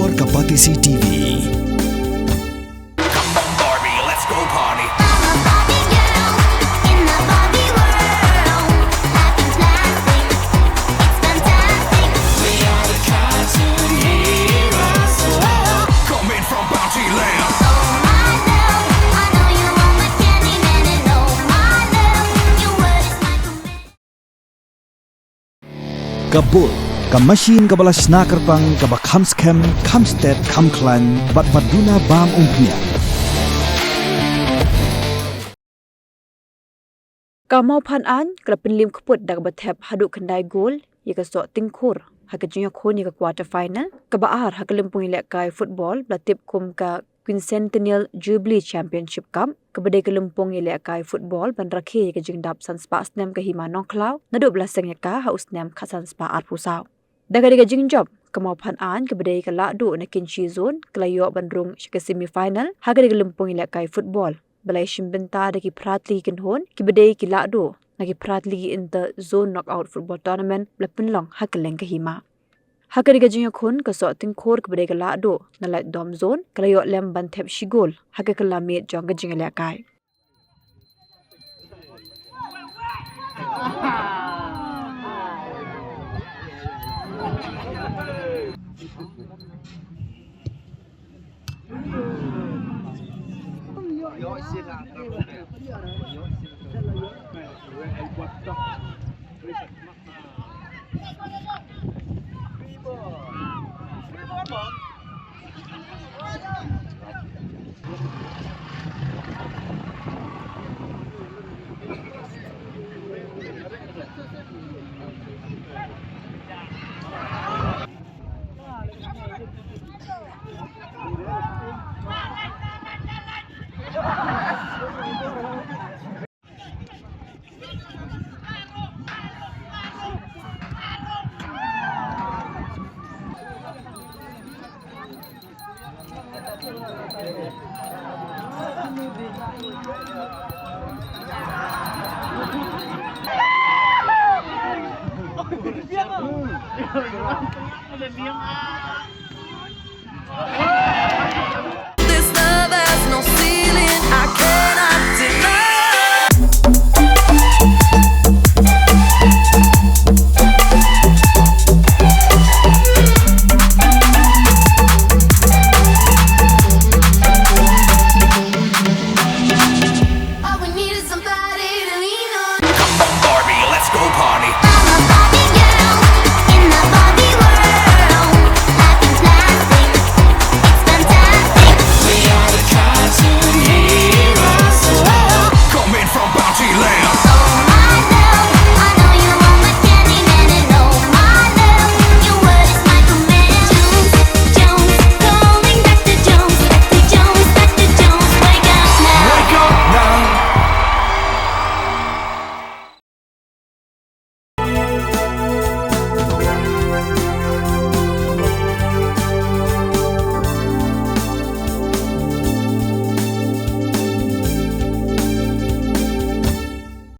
Explore Kapatisi TV. Come on, Barbie, let's go party. I'm a Barbie girl in the Barbie world. Life is plastic, it's fantastic. We are the cartoon heroes. Coming from Bounty Land. Oh my love, I know you want my candy man, and oh my love, your word is my command. Kabul, ka machine ka balas snacker pang ka ba kamskem, kamsted, kamklan, bat baduna bam umpnia. Ka Mawphan-Aiñ กระเป็นลิมขปดดักบะแทบหาดุคันได้โกลยกะSohtyngkhur หากะจุยโคนยกะควอเตอร์ไฟนลกะบะอาหากะลิมปุยและกายฟุตบอลบะติบคุมกะ Quincentennial Jubilee Championship Cup กะบะเดกะลิมปงยและกายฟุตบอลบันระเคยกะจึงดับสันสปาสแนมกะหิมานองคลาวนะดุบละเซงยกะหาอุสแนมคาสันสปาอาร์ผู้สาวดักะเดกะจึงจบกะMawphan-Aiñ กะบะเดกะละดุนะกินชีโซนกะลายอบันรุงชกะเซมิไฟนลหากะเดกะลิมปงยและกายฟุตบอลbalai shimbenta daki pratli kin hon ki bedei ki la do naki pratli in the zone knockout football tournament blapin long hakeleng ka hima hakari ga jinya khon ka Sohtyngkhur ki bedei ka la do na lai dom zone kala yo lem ban Thep shigol hakakala me jong ga jinga la kai Ada diam.